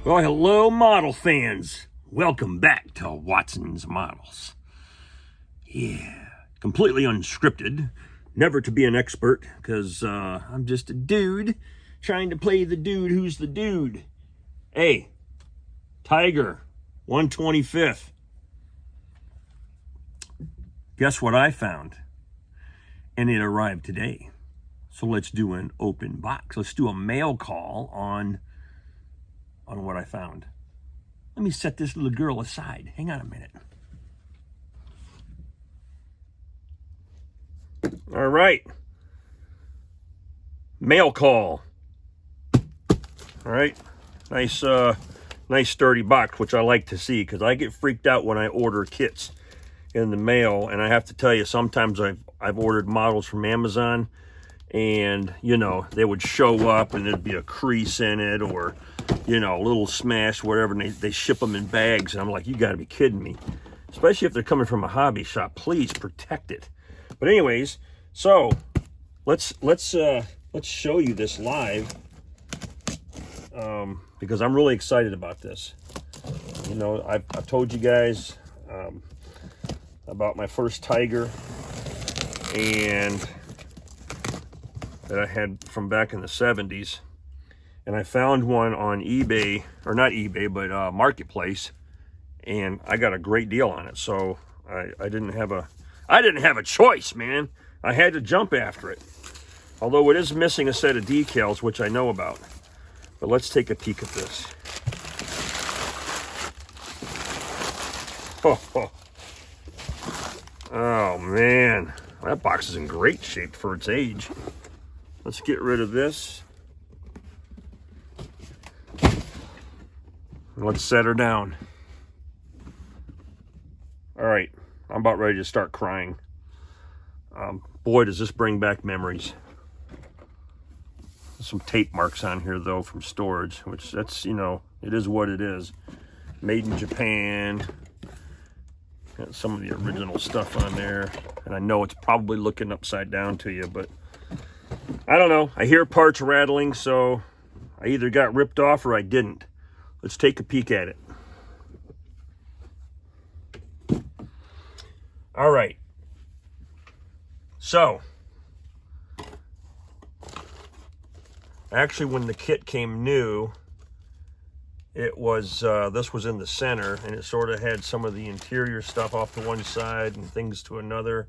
Well, hello, model fans. Welcome back to Watson's Models. Yeah, completely unscripted. Never to be an expert, because I'm just a dude trying to play the dude who's the dude. Hey, Tiger, 125th. Guess what I found? And it arrived today. So let's do an open box. Let's do a mail call on what I found. Let me set this little girl aside. Hang on a minute. All right. Mail call. All right. Nice sturdy box, which I like to see because I get freaked out when I order kits in the mail. And I have to tell you, sometimes I've ordered models from Amazon, and you know, they would show up and there'd be a crease in it, or you know, a little smash, whatever, and they ship them in bags, and I'm like, you got to be kidding me. Especially if they're coming from a hobby shop. Please protect it. But anyways, so let's show you this live, because I'm really excited about this. You know, I've told you guys about my first Tiger, and that I had from back in the 70s. And I found one on eBay, or not eBay, but Marketplace, and I got a great deal on it. So I didn't have a choice, man. I had to jump after it. Although it is missing a set of decals, which I know about. But let's take a peek at this. Oh man, that box is in great shape for its age. Let's get rid of this. Let's set her down. All right, I'm about ready to start crying. Boy, does this bring back memories. Some tape marks on here though from storage, which that's, you know, it is what it is. Made in Japan. Got some of the original stuff on there, and I know it's probably looking upside down to you, but I don't know. I hear parts rattling, so I either got ripped off or I didn't. Let's take a peek at it. All right. So, actually, when the kit came new, it was, this was in the center, and it sort of had some of the interior stuff off to one side and things to another.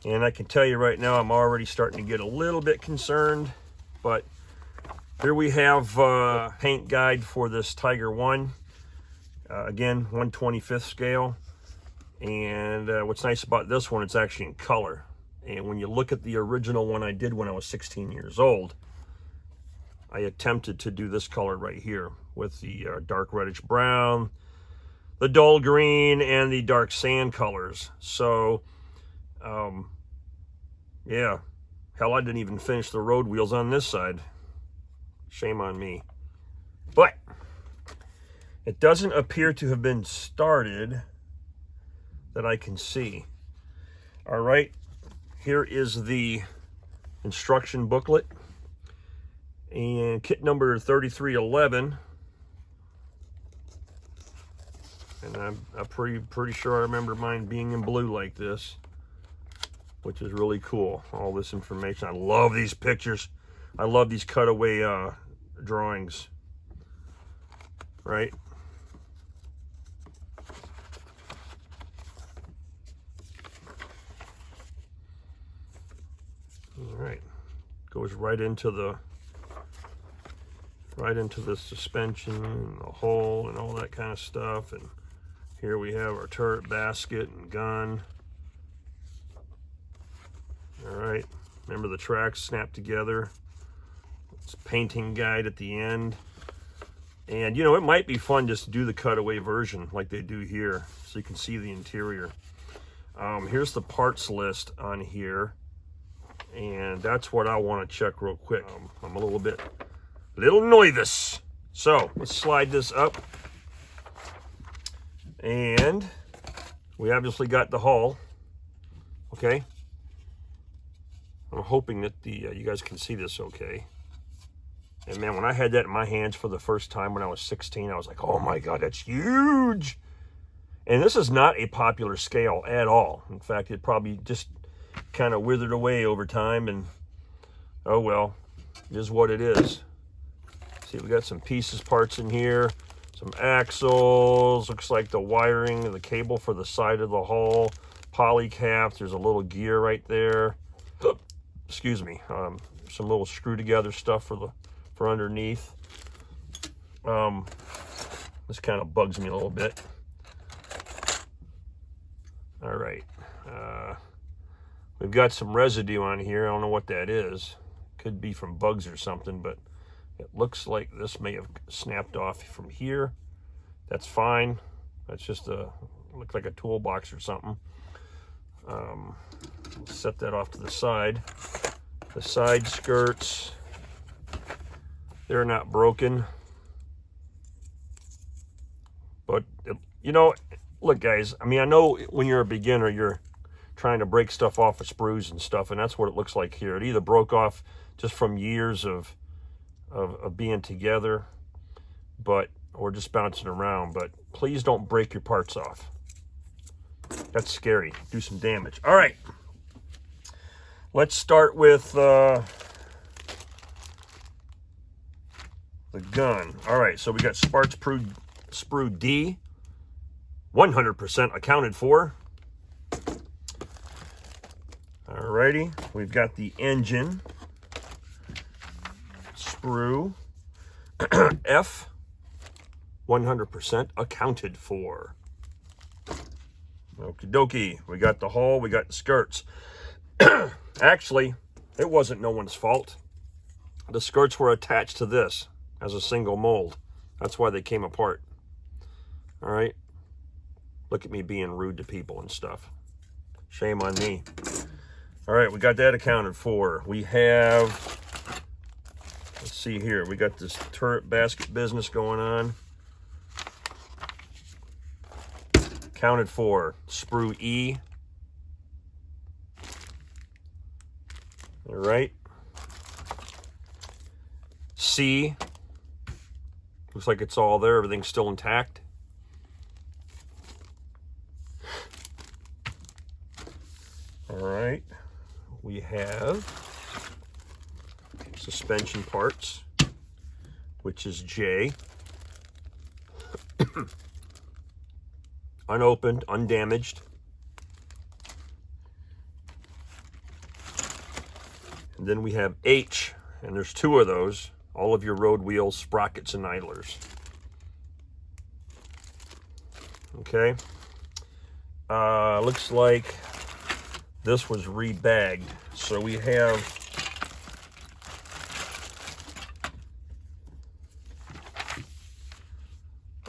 And I can tell you right now, I'm already starting to get a little bit concerned, but here we have a paint guide for this Tiger 1. Again, 1/25th scale. And what's nice about this one, it's actually in color. And when you look at the original one I did when I was 16 years old, I attempted to do this color right here with the dark reddish brown, the dull green, and the dark sand colors. So, yeah. Hell, I didn't even finish the road wheels on this side. Shame on me. But it doesn't appear to have been started that I can see. All right, here is the instruction booklet, and kit number 3311. And I'm pretty sure I remember mine being in blue like this, which is really cool. All this information. I love these pictures. I love these cutaway drawings, right? All right, goes right into the suspension and the hull and all that kind of stuff. And here we have our turret basket and gun. All right, remember the tracks snap together. It's a painting guide at the end. And you know, it might be fun just to do the cutaway version like they do here, so you can see the interior. Here's the parts list on here, and that's what I want to check real quick. I'm a little nervous. So let's slide this up, and we obviously got the hull. Okay, I'm hoping that the you guys can see this okay. And man, when I had that in my hands for the first time when I was 16, I was like, oh my God, that's huge. And this is not a popular scale at all. In fact, it probably just kind of withered away over time, and oh well, it is what it is. See, we got some pieces, parts in here, some axles, looks like the wiring of the cable for the side of the hull, poly caps, there's a little gear right there. Excuse me, some little screw together stuff for underneath. This kind of bugs me a little bit. All right, we've got some residue on here. I don't know what that is. Could be from bugs or something, but it looks like this may have snapped off from here. That's fine. That's just looks like a toolbox or something. Set that off to the side. The side skirts, they're not broken. But, you know, look guys, I mean, I know when you're a beginner, you're trying to break stuff off of sprues and stuff, and that's what it looks like here. It either broke off just from years of being together, or just bouncing around. But please don't break your parts off. That's scary. Do some damage. All right. Let's start with the gun. All right, so we got Sparks sprue D, 100% accounted for. All righty, we've got the engine sprue F, 100% accounted for. Okie dokie, we got the hull, we got the skirts. Actually, it wasn't no one's fault. The skirts were attached to this as a single mold. That's why they came apart. All right, look at me being rude to people and stuff. Shame on me. All right, we got that accounted for. We have, let's see here, we got this turret basket business going on. Accounted for. Sprue E. All right. C. Looks like it's all there. Everything's still intact. All right. We have suspension parts, which is J. Unopened, undamaged. And then we have H, and there's two of those. All of your road wheels, sprockets, and idlers. Okay. Looks like this was rebagged. So we have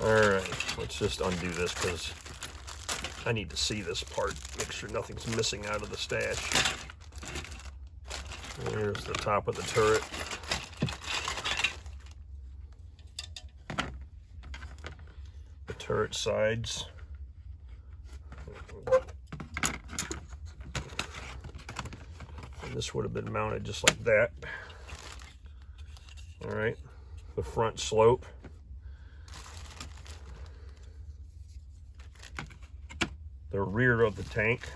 all right, let's just undo this because I need to see this part, make sure nothing's missing out of the stash. There's the top of the turret. The turret sides. And this would have been mounted just like that. All right, the front slope. The rear of the tank,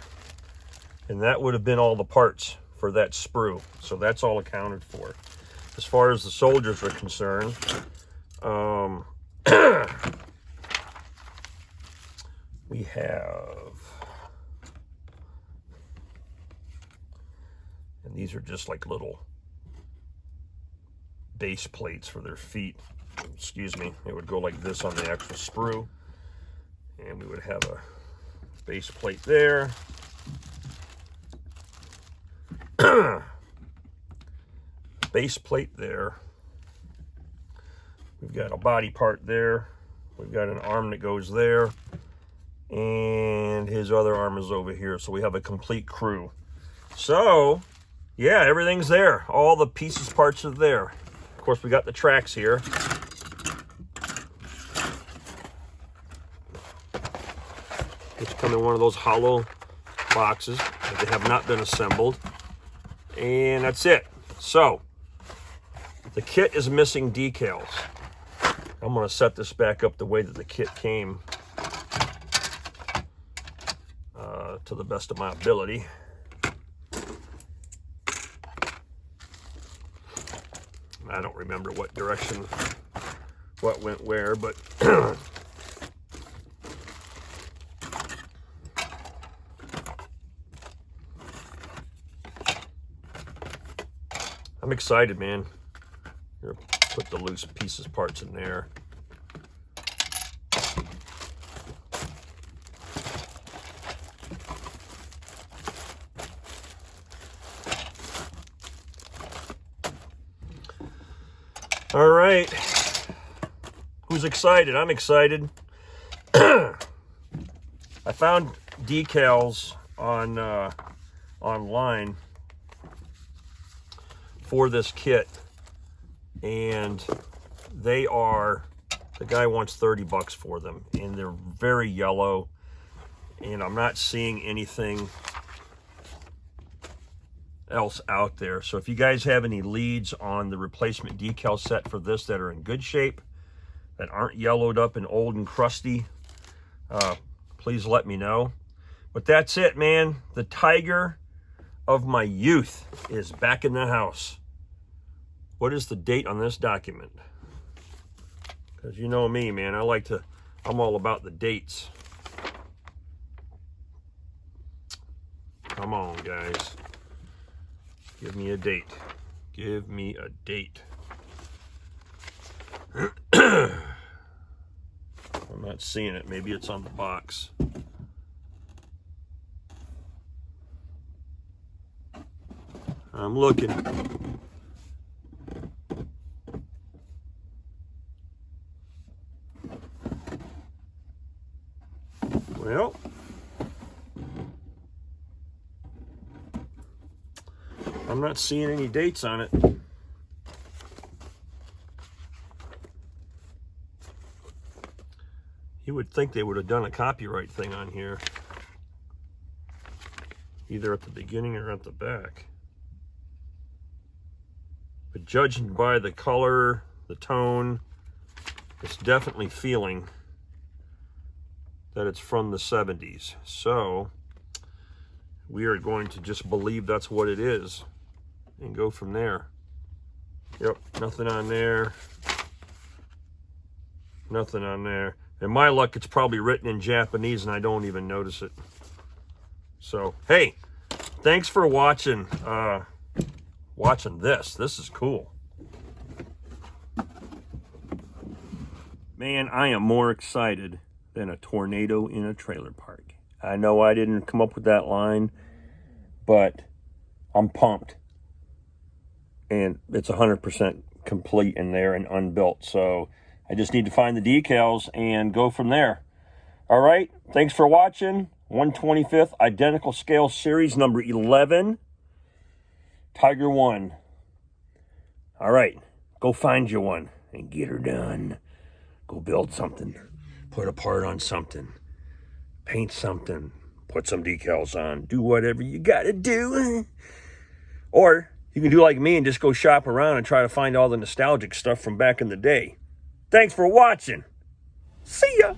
and that would have been all the parts for that sprue, so that's all accounted for. As far as the soldiers are concerned, we have, and these are just like little base plates for their feet. Excuse me. It would go like this on the actual sprue, and we would have a base plate there. Base plate there. We've got a body part there. We've got an arm that goes there. And his other arm is over here. So we have a complete crew. So, yeah, everything's there. All the pieces, parts are there. Of course, we got the tracks here. Which come in one of those hollow boxes that they have not been assembled. And that's it. So, The kit is missing decals. I'm going to set this back up the way that the kit came, to the best of my ability. I don't remember what direction, what went where, but I'm excited, man. Here, put the loose pieces, parts in there. All right. Who's excited? I'm excited. I found decals on online for this kit, and they are, the guy wants 30 bucks for them, and they're very yellow, and I'm not seeing anything else out there. So if you guys have any leads on the replacement decal set for this that are in good shape, that aren't yellowed up and old and crusty, please let me know. But that's it, man. The Tiger of my youth is back in the house. What is the date on this document? Because you know me, man, I'm all about the dates. Come on, guys. Give me a date. Give me a date. I'm not seeing it. Maybe it's on the box. I'm looking. Well, I'm not seeing any dates on it. You would think they would have done a copyright thing on here, either at the beginning or at the back. But judging by the color, the tone, it's definitely feeling that it's from the 70s. So we are going to just believe that's what it is and go from there. Yep, nothing on there. Nothing on there. In my luck, it's probably written in Japanese and I don't even notice it. So, hey, thanks for watching this. This is cool. Man, I am more excited than a tornado in a trailer park. I know I didn't come up with that line, but I'm pumped. And it's 100% complete in there and unbuilt. So I just need to find the decals and go from there. All right, thanks for watching. 125th Identical Scale Series number 11. Tiger 1. All right, go find you one and get her done. Go build something. Put a part on something. Paint something. Put some decals on. Do whatever you gotta do. Or you can do like me and just go shop around and try to find all the nostalgic stuff from back in the day. Thanks for watching. See ya.